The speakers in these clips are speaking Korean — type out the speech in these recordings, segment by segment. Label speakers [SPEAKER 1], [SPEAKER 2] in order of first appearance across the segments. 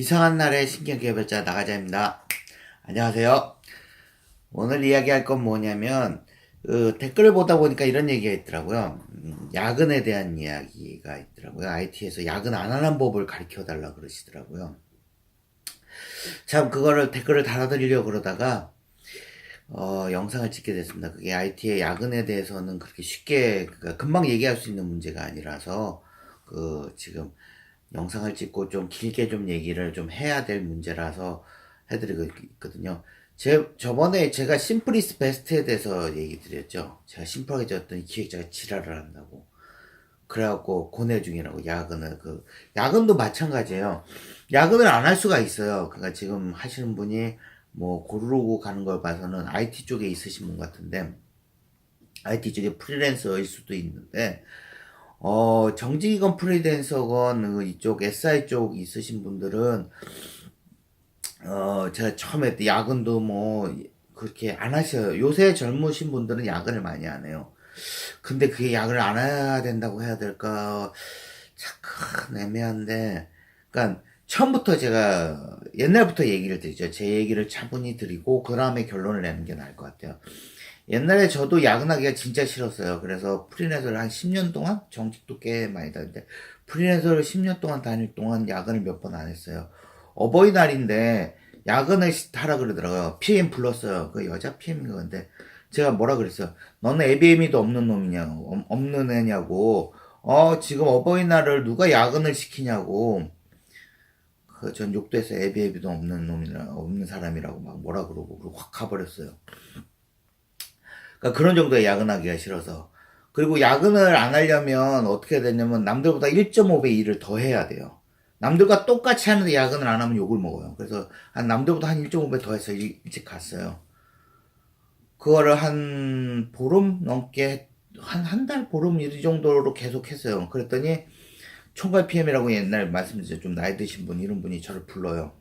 [SPEAKER 1] 이상한 날의 신경개발자 나가자입니다. 안녕하세요. 오늘 이야기할 건 뭐냐면 댓글을 보다 보니까 이런 얘기가 있더라고요. 야근에 대한 이야기가 있더라고요. IT에서 야근 안 하는 법을 가르쳐 달라 그러시더라고요. 참 그거를 댓글을 달아드리려고 그러다가 영상을 찍게 됐습니다. 그게 IT의 야근에 대해서는 그렇게 쉽게 그러니까 금방 얘기할 수 있는 문제가 아니라서 지금 영상을 찍고 좀 길게 좀 얘기를 좀 해야 될 문제라서 해드리고 있거든요. 저번에 제가 심플이스 베스트에 대해서 얘기 드렸죠. 제가 심플하게 졌더니 기획자가 지랄을 한다고. 그래갖고 고뇌 중이라고, 야근도 마찬가지예요. 야근을 안 할 수가 있어요. 그러니까 지금 하시는 분이 뭐 고르고 가는 걸 봐서는 IT 쪽에 있으신 분 같은데, IT 쪽에 프리랜서일 수도 있는데, 정직이건 프리랜서건 이쪽 SI 쪽 있으신 분들은 제가 처음에 때 야근도 뭐 그렇게 안 하셔요. 요새 젊으신 분들은 야근을 많이 안 해요. 근데 그게 야근을 안 해야 된다고 해야 될까 참 애매한데, 그러니까 처음부터 제가 옛날부터 얘기를 드리죠. 제 얘기를 차분히 드리고 그 다음에 결론을 내는 게 나을 것 같아요. 옛날에 저도 야근하기가 진짜 싫었어요. 그래서 프리랜서를 한 10년 동안, 정직도 꽤 많이 다녔는데, 프리랜서를 10년 동안 다닐 동안 야근을 몇 번 안 했어요. 어버이날인데, 야근을 하라 그러더라고요. PM 불렀어요. 그 여자 PM인가 근데, 제가 뭐라 그랬어요. 너는 ABM이도 없는 놈이냐고, 없는 애냐고, 지금 어버이날을 누가 야근을 시키냐고, 전 욕도 했어요. ABM이도 없는 사람이라고 막 뭐라 그러고 확 가버렸어요. 그러니까 그런 정도의 야근하기가 싫어서. 그리고 야근을 안 하려면 어떻게 해야 되냐면 남들보다 1.5배 일을 더 해야 돼요. 남들과 똑같이 하는데 야근을 안 하면 욕을 먹어요. 그래서 남들보다 한 1.5배 더 해서 일찍 갔어요. 그거를 한 보름 넘게, 한 달 보름 이 정도로 계속 했어요. 그랬더니 총괄 PM이라고 옛날 말씀드렸죠. 좀 나이 드신 분, 이런 분이 저를 불러요.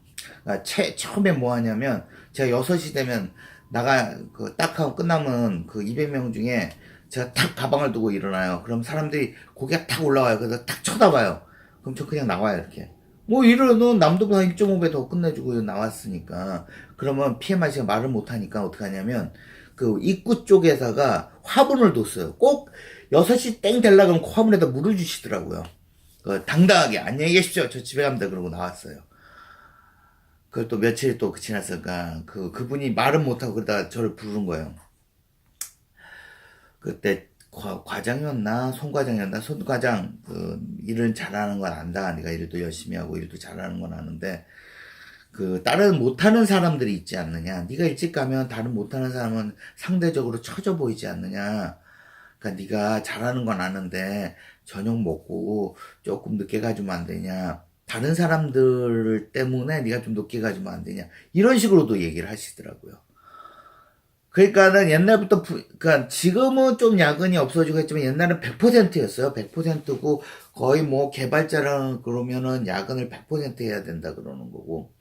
[SPEAKER 1] 그러니까 처음에 뭐 하냐면 제가 6시 되면 딱 하고 끝나면 200명 중에 제가 탁 가방을 두고 일어나요. 그럼 사람들이 고개가 탁 올라와요. 그래서 탁 쳐다봐요. 그럼 저 그냥 나와요, 이렇게. 뭐 이러는 남들보다 1.5배 더 끝내주고 나왔으니까. 그러면 PM 아저씨가 말을 못하니까 어떻게 하냐면 입구 쪽에다가 화분을 뒀어요. 꼭 6시 땡 될라 그러면 그 화분에다 물을 주시더라고요. 당당하게 안녕히 계십시오. 저 집에 갑니다. 그러고 나왔어요. 그걸 또 며칠 또 지났으니까 그분이 말은 못하고 그러다가 저를 부른 거예요. 그때 과장이었나 손과장이었나, 손과장 일을 잘하는 건 안다. 네가 일도 열심히 하고 일도 잘하는 건 아는데 다른 못하는 사람들이 있지 않느냐. 네가 일찍 가면 다른 못하는 사람은 상대적으로 처져 보이지 않느냐. 그러니까 네가 잘하는 건 아는데 저녁 먹고 조금 늦게 가주면 안 되냐. 다른 사람들 때문에 네가 좀 늦게 가주면 안 되냐. 이런 식으로도 얘기를 하시더라고요. 그러니까는 옛날부터 그러니까 지금은 좀 야근이 없어지고 했지만 옛날은 100%였어요. 100%고 거의 뭐 개발자랑 그러면은 야근을 100% 해야 된다 그러는 거고.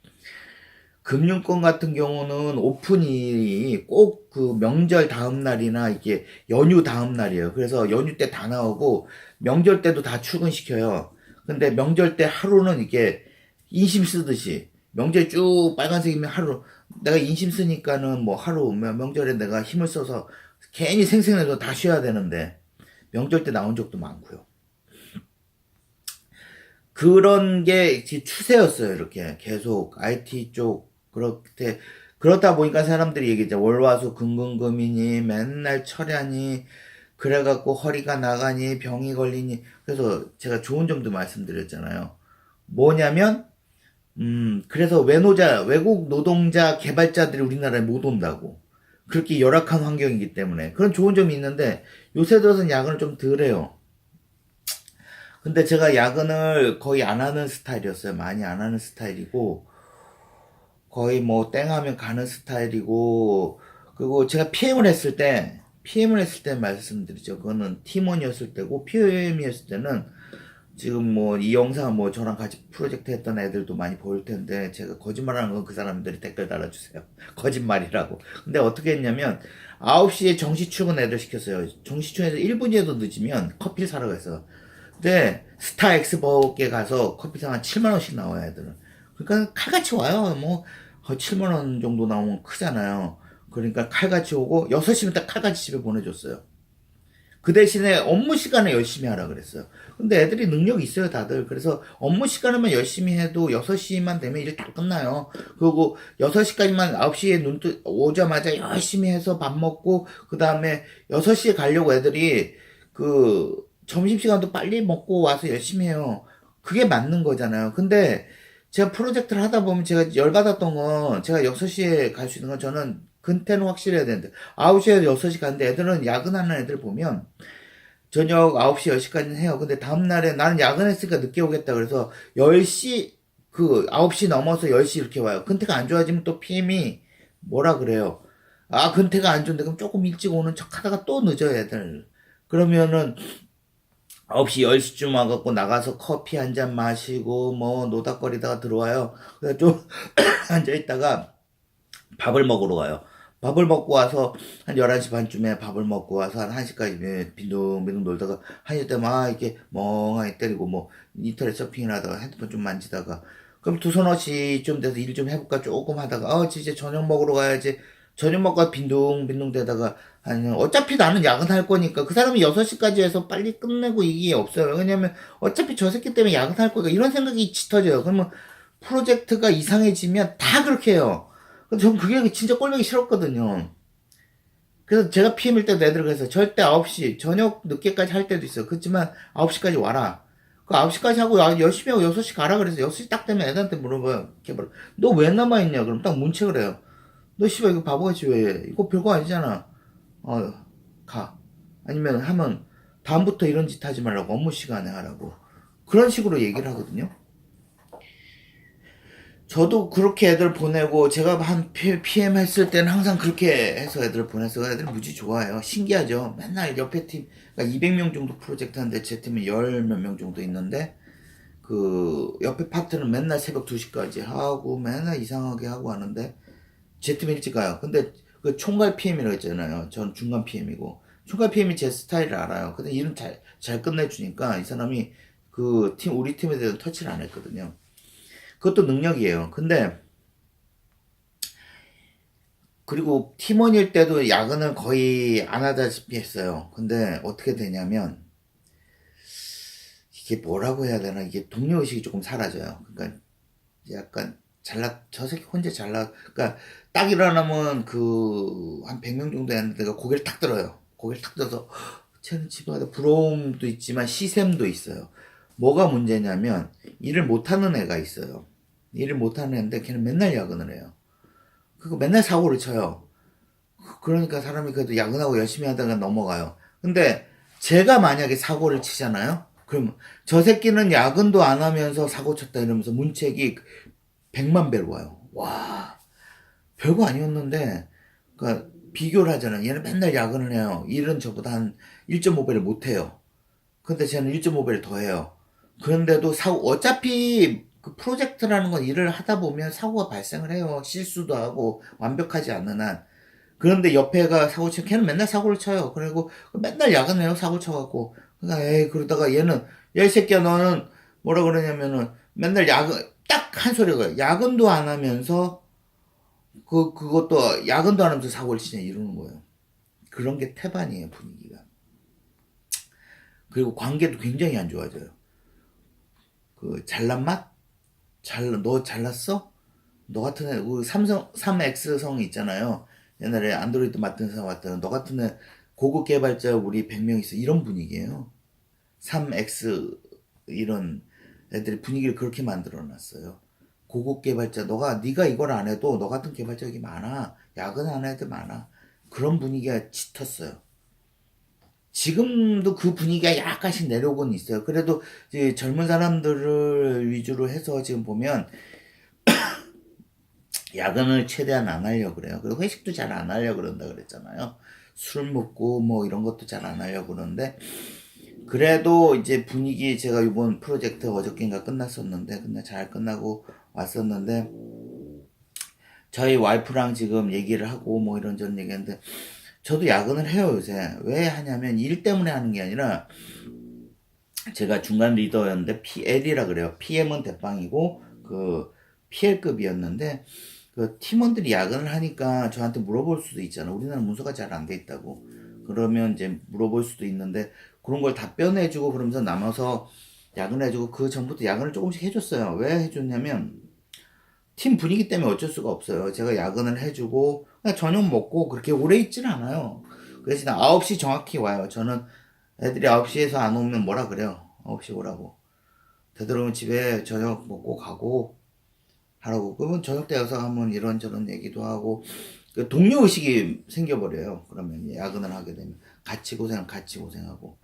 [SPEAKER 1] 금융권 같은 경우는 오픈이 꼭 명절 다음 날이나 이게 연휴 다음 날이에요. 그래서 연휴 때 다 나오고 명절 때도 다 출근시켜요. 근데 명절 때 하루는 이게 인심 쓰듯이 명절 쭉 빨간색이면 하루, 내가 인심 쓰니까는 뭐 하루 명절에 내가 힘을 써서 괜히 생생해서 다 쉬어야 되는데 명절 때 나온 적도 많고요. 그런 게 추세였어요. 이렇게 계속 IT 쪽 그렇다 보니까 사람들이 얘기했죠. 월화수 금금금이니 맨날 철야니 그래갖고 허리가 나가니 병이 걸리니. 그래서 제가 좋은 점도 말씀드렸잖아요. 뭐냐면 그래서 외국 노동자 개발자들이 우리나라에 못 온다고. 그렇게 열악한 환경이기 때문에. 그런 좋은 점이 있는데 요새 들어서는 야근을 좀 덜 해요. 근데 제가 야근을 거의 안 하는 스타일이었어요. 많이 안 하는 스타일이고 거의 뭐 땡하면 가는 스타일이고. 그리고 제가 PM을 했을 때 말씀드리죠. 그거는 팀원이었을 때고, PM이었을 때는 지금 뭐 이 영상 뭐 저랑 같이 프로젝트 했던 애들도 많이 보일 텐데 제가 거짓말하는 건 그 사람들이 댓글 달아주세요. 거짓말이라고. 근데 어떻게 했냐면 9시에 정시 출근 애들 시켰어요. 정시 출근해서 1분이라도 늦으면 커피를 사러 갔어요. 근데 스타 엑스버게 가서 커피 사면 7만 원씩 나와요, 애들은. 그러니까 칼같이 와요. 뭐 7만 원 정도 나오면 크잖아요. 그러니까 칼같이 오고 6시면 딱 칼같이 집에 보내줬어요. 그 대신에 업무 시간에 열심히 하라 그랬어요. 근데 애들이 능력이 있어요, 다들. 그래서 업무 시간에만 열심히 해도 6시만 되면 일 다 끝나요. 그리고 6시까지만 9시에 오자마자 열심히 해서 밥 먹고, 그 다음에 6시에 가려고 애들이 그 점심시간도 빨리 먹고 와서 열심히 해요. 그게 맞는 거잖아요. 근데 제가 프로젝트를 하다 보면 제가 열받았던 건 제가 6시에 갈 수 있는 건 저는 근태는 확실해야 되는데 9시에 6시 가는데 애들은 야근하는 애들 보면 저녁 9시 10시까지는 해요. 근데 다음날에 나는 야근했으니까 늦게 오겠다 그래서 10시 9시 넘어서 10시 이렇게 와요. 근태가 안 좋아지면 또 PM이 뭐라 그래요. 아, 근태가 안 좋은데 그럼 조금 일찍 오는 척 하다가 또 늦어요, 애들. 그러면은 9시 10시쯤 와갖고 나가서 커피 한 잔 마시고 뭐 노닥거리다가 들어와요. 그래서 좀 앉아있다가 밥을 먹으러 가요. 밥을 먹고 와서 한 11시 반쯤에 밥을 먹고 와서 한 1시까지 빈둥빈둥 놀다가 1시 때면 이렇게 멍하니 때리고 뭐 인터넷 서핑을 하다가 핸드폰 좀 만지다가 그럼 두 서너시 좀 돼서 일 좀 해볼까 조금 하다가 진짜 저녁 먹으러 가야지. 저녁 먹고 빈둥빈둥 대다가 아니 어차피 나는 야근할 거니까 그 사람이 6시까지 해서 빨리 끝내고 이게 없어요. 왜냐면 어차피 저 새끼 때문에 야근할 거니까 이런 생각이 짙어져요. 그러면 프로젝트가 이상해지면 다 그렇게 해요. 전 그게 진짜 꼴보기 싫었거든요. 그래서 제가 PM일 때도 애들 그래서 절대 9시, 저녁 늦게까지 할 때도 있어요. 그렇지만 9시까지 와라. 그 9시까지 하고 열심히 하고 6시 가라 그래서 6시 딱 되면 애들한테 물어봐요. 너 왜 남아있냐? 그럼 딱 문책을 해요. 너 씨발 이거 바보같이 왜 해? 이거 별거 아니잖아. 가. 아니면 하면 다음부터 이런 짓 하지 말라고 업무 시간에 하라고. 그런 식으로 얘기를 하거든요. 저도 그렇게 애들 보내고 제가 한 PM 했을 때는 항상 그렇게 해서 애들 보내서 애들 무지 좋아해요. 신기하죠. 맨날 옆에 팀 그러니까 200명 정도 프로젝트 하는데 제 팀은 열 몇 명 정도 있는데 그 옆에 파트는 맨날 새벽 2시까지 하고 맨날 이상하게 하고 하는데 제 팀 일찍 가요. 근데 그 총괄 PM이라고 했잖아요. 전 중간 PM이고 총괄 PM이 제 스타일을 알아요. 근데 일은 잘 끝내주니까 이 사람이 그 팀 우리 팀에 대해서 터치를 안 했거든요. 그것도 능력이에요. 근데 그리고 팀원일 때도 야근을 거의 안 하다시피 했어요. 근데 어떻게 되냐면 이게 뭐라고 해야 되나 이게 동료의식이 조금 사라져요. 그러니까 약간 저 새끼 혼자 그러니까 딱 일어나면 그 한 100명 정도 했는데 내가 고개를 탁 들어요. 고개를 탁 들어서 쟤는 집에 가다 부러움도 있지만 시샘도 있어요. 뭐가 문제냐면 일을 못하는 애가 있어요. 일을 못하는 애인데 걔는 맨날 야근을 해요. 그거 맨날 사고를 쳐요. 그러니까 사람이 그래도 야근하고 열심히 하다가 넘어가요. 근데 제가 만약에 사고를 치잖아요? 그럼 저 새끼는 야근도 안 하면서 사고 쳤다 이러면서 문책이 100만 배로 와요. 와, 별거 아니었는데, 그러니까 비교를 하잖아요. 얘는 맨날 야근을 해요. 일은 저보다 한 1.5배를 못 해요. 근데 쟤는 1.5배를 더 해요. 그런데도 어차피 그 프로젝트라는 건 일을 하다 보면 사고가 발생을 해요. 실수도 하고 완벽하지 않는 한. 그런데 옆에가 사고 치면 걔는 맨날 사고를 쳐요. 그리고 맨날 야근해요. 사고 쳐갖고. 그러니까 에이 그러다가 얘는 야 이 새끼야 너는 뭐라 그러냐면은 맨날 야근 딱 한 소리가 야근도 안 하면서 그것도 야근도 안 하면서 사고를 치냐 이러는 거예요. 그런 게 태반이에요 분위기가. 그리고 관계도 굉장히 안 좋아져요. 그 잘난 맛? 너 잘났어? 너 같은 애, 그 삼성, 3X성 있잖아요. 옛날에 안드로이드 맡은 사람 왔다는 너 같은 애, 고급 개발자 우리 100명 있어. 이런 분위기예요. 3X, 이런 애들이 분위기를 그렇게 만들어 놨어요. 고급 개발자, 네가 이걸 안 해도 너 같은 개발자 여기 많아. 야근하는 애들 많아. 그런 분위기가 짙었어요. 지금도 그 분위기가 약간씩 내려오곤 있어요. 그래도 이제 젊은 사람들을 위주로 해서 지금 보면 야근을 최대한 안 하려고 그래요. 그리고 회식도 잘 안 하려고 그런다 그랬잖아요. 술 먹고 뭐 이런 것도 잘 안 하려고 그러는데 그래도 이제 분위기 제가 이번 프로젝트 어저께인가 끝났었는데 근데 잘 끝나고 왔었는데 저희 와이프랑 지금 얘기를 하고 뭐 이런저런 얘기했는데 저도 야근을 해요 요새. 왜 하냐면 일 때문에 하는 게 아니라 제가 중간 리더였는데 PL이라 그래요. PM은 대빵이고 그 PL급이었는데 그 팀원들이 야근을 하니까 저한테 물어볼 수도 있잖아. 우리나라 문서가 잘 안 돼 있다고. 그러면 이제 물어볼 수도 있는데 그런 걸 답변해주고 그러면서 남아서 야근해주고 그 전부터 야근을 조금씩 해줬어요. 왜 해줬냐면 팀 분위기 때문에 어쩔 수가 없어요. 제가 야근을 해주고 그냥 저녁 먹고 그렇게 오래 있지는 않아요. 그 대신 9시 정확히 와요. 저는 애들이 9시에서 안 오면 뭐라 그래요. 9시 오라고. 되도록이면 집에 저녁 먹고 가고 하라고. 그러면 저녁 때 와서 하면 이런저런 얘기도 하고 그 동료 의식이 생겨버려요. 그러면 야근을 하게 되면 같이 고생 같이 고생하고.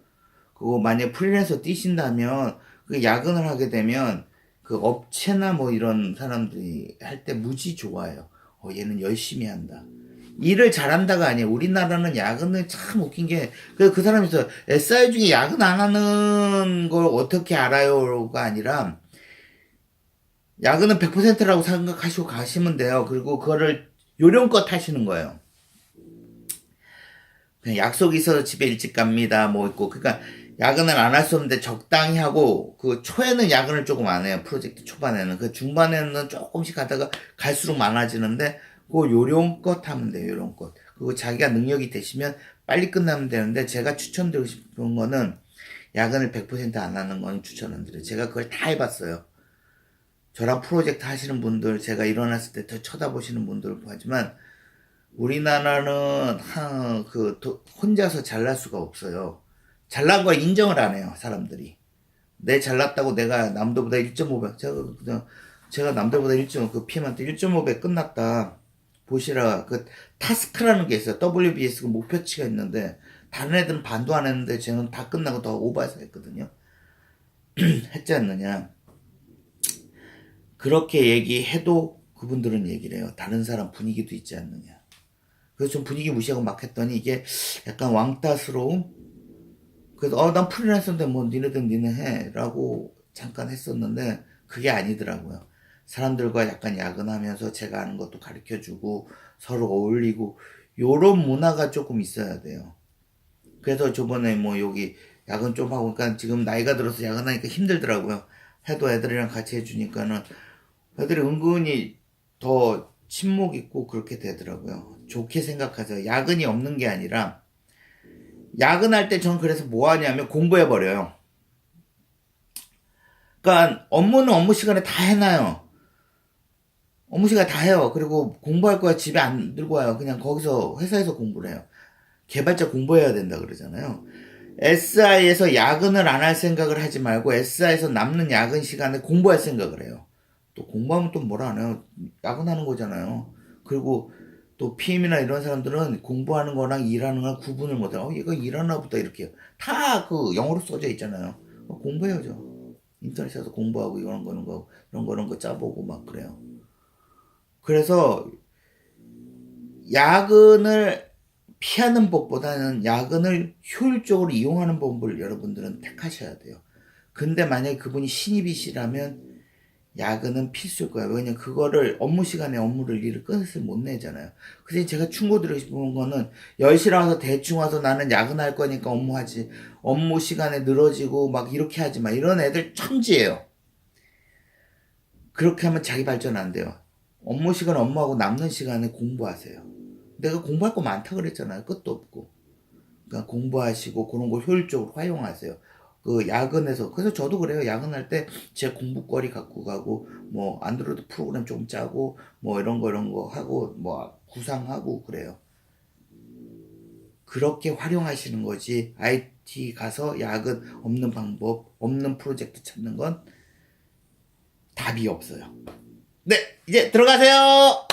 [SPEAKER 1] 그거 만약 프리랜서 뛰신다면 그 야근을 하게 되면 그 업체나 뭐 이런 사람들이 할 때 무지 좋아요. 얘는 열심히 한다. 일을 잘한다가 아니에요. 우리나라는 야근을 참 웃긴 게, 그 사람이 있어요. SI 중에 야근 안 하는 걸 어떻게 알아요가 아니라, 야근은 100%라고 생각하시고 가시면 돼요. 그리고 그거를 요령껏 하시는 거예요. 그냥 약속이 있어서 집에 일찍 갑니다. 뭐 있고. 그러니까 야근을 안 할 수 없는데 적당히 하고, 그 초에는 야근을 조금 안 해요. 프로젝트 초반에는. 그 중반에는 조금씩 하다가 갈수록 많아지는데, 그거 요령껏 하면 돼요. 요령껏. 그리고 자기가 능력이 되시면 빨리 끝나면 되는데, 제가 추천드리고 싶은 거는 야근을 100%안 하는 건 추천 안 드려요. 제가 그걸 다 해봤어요. 저랑 프로젝트 하시는 분들, 제가 일어났을 때 더 쳐다보시는 분들 하지만, 우리나라는 혼자서 잘날 수가 없어요. 잘난 걸 인정을 안 해요, 사람들이. 내 잘났다고 내가 남들보다 1.5배, 제가 남들보다 1.5, 그 PM한테 1.5배 끝났다. 보시라. 그 타스크라는 게 있어요. WBS 그 목표치가 있는데, 다른 애들은 반도 안 했는데, 쟤는 다 끝나고 더 오버해서 했거든요. 했지 않느냐. 그렇게 얘기해도 그분들은 얘기를 해요. 다른 사람 분위기도 있지 않느냐. 그래서 좀 분위기 무시하고 막 했더니 이게 약간 왕따스러움? 그래서 난 프리랜서인데 뭐 니네들 니네 해 라고 잠깐 했었는데 그게 아니더라고요. 사람들과 약간 야근하면서 제가 아는 것도 가르쳐주고 서로 어울리고 요런 문화가 조금 있어야 돼요. 그래서 저번에 뭐 여기 야근 좀 하고 그러니까 지금 나이가 들어서 야근하니까 힘들더라고요. 해도 애들이랑 같이 해주니까는 애들이 은근히 더 친목 있고 그렇게 되더라고요. 좋게 생각하세요. 야근이 없는 게 아니라 야근할 때 전 그래서 뭐 하냐면 공부해버려요. 그러니까 업무는 업무 시간에 다 해놔요. 업무 시간에 다 해요. 그리고 공부할 거야 집에 안 들고 와요. 그냥 거기서 회사에서 공부를 해요. 개발자 공부해야 된다 그러잖아요. SI에서 야근을 안 할 생각을 하지 말고 SI에서 남는 야근 시간에 공부할 생각을 해요. 또 공부하면 또 뭐라 하나요? 야근하는 거잖아요. 그리고 또 PM이나 이런 사람들은 공부하는 거랑 일하는 거랑 구분을 못해요. 얘가 일하나 보다 이렇게 다 그 영어로 써져 있잖아요. 공부해야죠. 인터넷에서 공부하고 이런 거 짜보고 막 그래요. 그래서 야근을 피하는 법보다는 야근을 효율적으로 이용하는 법을 여러분들은 택하셔야 돼요. 근데 만약에 그분이 신입이시라면 야근은 필수일 거예요. 왜냐면 그거를 업무 시간에 일을 끝을 못 내잖아요. 그래서 제가 충고드리고 싶은 거는 10시에 와서 대충 와서 나는 야근할 거니까 업무하지. 업무 시간에 늘어지고 막 이렇게 하지 마. 이런 애들 천지예요. 그렇게 하면 자기 발전 안 돼요. 업무 시간 업무하고 남는 시간에 공부하세요. 내가 공부할 거 많다 그랬잖아요. 끝도 없고. 그러니까 공부하시고 그런 거 효율적으로 활용하세요. 그 야근에서 그래서 저도 그래요. 야근할 때 제 공부거리 갖고 가고 뭐 안드로이드 프로그램 좀 짜고 뭐 이런 거 하고 뭐 구상하고 그래요. 그렇게 활용하시는 거지. IT 가서 야근 없는 방법, 없는 프로젝트 찾는 건 답이 없어요. 네, 이제 들어가세요.